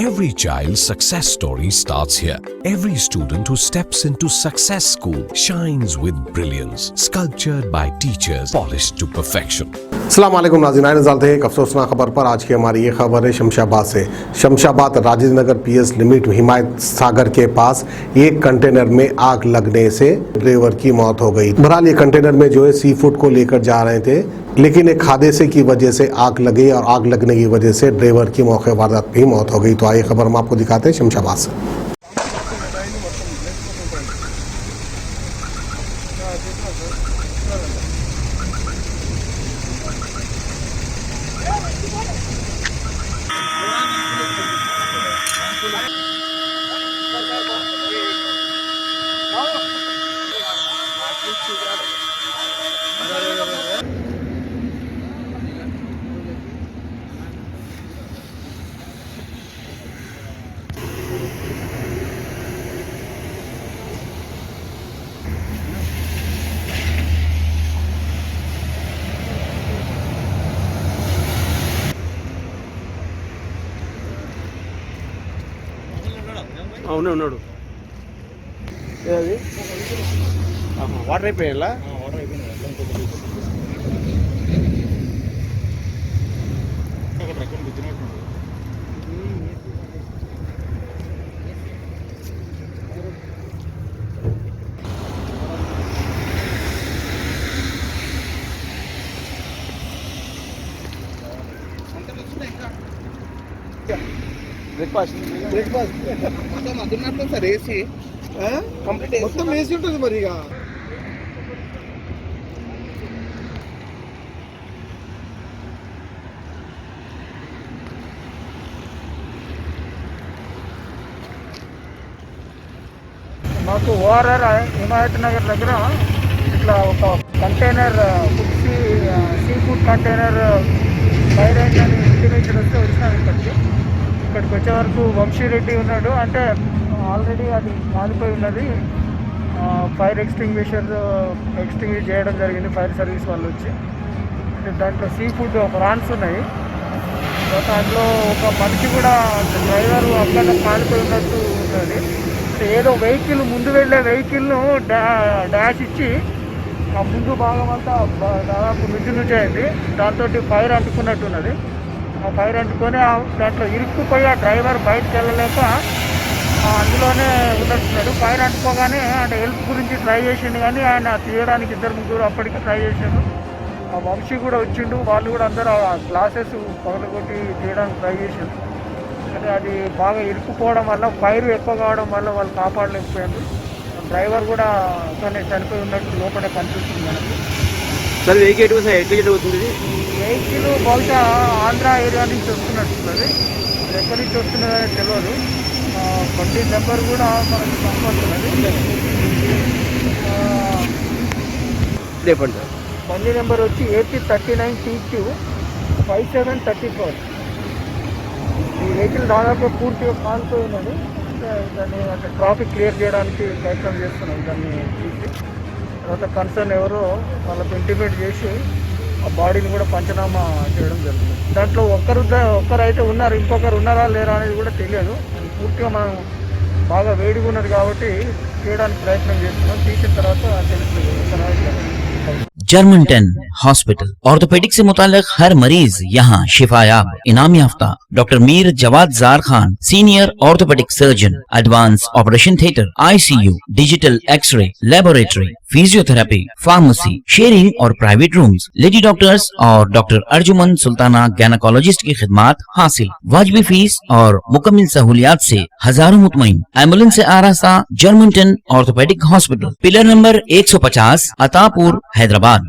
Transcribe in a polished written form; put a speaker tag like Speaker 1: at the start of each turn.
Speaker 1: Every child's success story starts here. Every student who steps into Success School shines with brilliance, sculptured by teachers, polished to perfection.
Speaker 2: अस्सलाम वालेकुम नाज़रीन, नज़र हैं एक अफसोसनाक खबर पर। आज की हमारी ये खबर है शमशाबाद से। शमशाबाद राजेंद्र नगर पीएस लिमिट हिमायत सागर के पास एक कंटेनर में आग लगने से ड्राइवर की मौत हो गई। बहरहाल ये कंटेनर में जो है सी फूड को लेकर जा रहे थे, लेकिन एक हादसे की वजह से आग लगी और आग लगने की वजह से ड्राइवर की मौके वारदात भी मौत हो गई। तो आइए खबर हम आपको दिखाते हैं शमशाबाद से।
Speaker 3: ఉన్నాడు వాటర్ అయిపోయాలా? బ్రేక్ఫాస్ట్ మొత్తం అదున్నట్లు సార్ ఏసీ కంప్లీట్ మొత్తం ఏసీ ఉంటుంది మరి. ఇక
Speaker 4: మాకు ఓఆర్ఆర్ హిమాయత్ నగర్ దగ్గర ఇట్లా ఒక container sea food container fire అయిందని ఇంటిమేషన్ వస్తే వచ్చినాం ఇక్కడికి వచ్చే వరకు వంశీరెడ్డి ఉన్నాడు. అంటే ఆల్రెడీ అది కాలిపోయి ఉన్నది. ఫైర్ ఎక్స్టింగ్విష్ చేయడం జరిగింది ఫైర్ సర్వీస్ వాళ్ళు వచ్చి. దాంట్లో సీ ఫుడ్ ప్రాన్స్ ఉన్నాయి. దాంట్లో ఒక మనిషి కూడా డ్రైవర్ అక్కడ కాలిపోయి ఉన్నట్టు ఉన్నది. ఏదో వెహికల్ ముందు వెళ్ళే వెహికల్ను డాష్ ఇచ్చి ఆ ముందు భాగం అంతా దాదాపు నుంచి అయింది. దాంతో ఫైర్ అంటుకున్నట్టున్నది. ఆ ఫైర్ అంటుకొని దాంట్లో ఇరుక్కుపోయి ఆ డ్రైవర్ బయటకు వెళ్ళలేక అందులోనే ఉన్నట్టున్నాడు. ఫైర్ అంటుకోగానే అంటే హెల్ప్ గురించి ట్రై చేసిండు, కానీ ఆయన తీయడానికి ఇద్దరు ముగ్గురు అప్పటికి ట్రై చేసిండు. ఆ వంశీ కూడా వచ్చిండు. వాళ్ళు కూడా అందరూ ఆ గ్లాసెస్ పగలగొట్టి తీయడానికి ట్రై చేసిండు. కానీ అది బాగా ఇరుక్కుపోవడం వల్ల ఫైర్ ఎక్కువ కావడం వల్ల వాళ్ళు కాపాడలేకపోయారు. డ్రైవర్ కూడా అతనే చనిపోయి ఉన్నట్టు లోపలే కనిపిస్తుంది మనకు.
Speaker 3: సార్ వెహికల్ అవుతుంది.
Speaker 4: వెహికల్ బహుశా ఆంధ్ర ఏరియా నుంచి వస్తున్నట్టున్నది. ఎక్కడి నుంచి వస్తున్నదని తెలియదు. బండి నెంబర్ కూడా మనకు కనపడుతున్నది. బండి నెంబర్ వచ్చి AP39TQ 5734. ఈ వెహికల్ దాదాపు పూర్తిగా కాలిపోయి ఉన్నది. దాన్ని అంటే ట్రాఫిక్ క్లియర్ చేయడానికి ప్రయత్నం చేస్తున్నాం. దాన్ని చూసి తర్వాత కన్సర్న్ ఎవరో వాళ్ళకు ఇంటిమేట్ చేసి ఆ బాడీని కూడా పంచనామా చేయడం జరుగుతుంది. దాంట్లో ఒక్కరైతే ఉన్నారు, ఇంకొకరు ఉన్నారా లేరా అనేది కూడా తెలియదు. అది పూర్తిగా మనం బాగా వేడిగా ఉన్నది కాబట్టి చేయడానికి ప్రయత్నం చేస్తున్నాం. తీసిన తర్వాత తెలుస్తుంది.
Speaker 5: जर्मनटन हॉस्पिटल ऑर्थोपेडिक से मुताल्लिक हर मरीज यहाँ शिफायाब। इनाम याफ्ता doctor Mir Jawad Jar Khan, senior orthopaedic surgeon, advance operation theatre, ICU, digital x ray, laboratory, physiotherapy, pharmacy, sharing और प्राइवेट रूम्स, लेडी डॉक्टर्स और डॉक्टर अर्जुमन सुल्ताना गैनकोलॉजिस्ट की खिदमत हासिल। वाजबी फीस और मुकम्मल सहूलियात से हजारों मुतमईन। एम्बुलेंस से आरास्ता Germanten orthopaedic hospital, pillar number 150, Attapur, Hyderabad.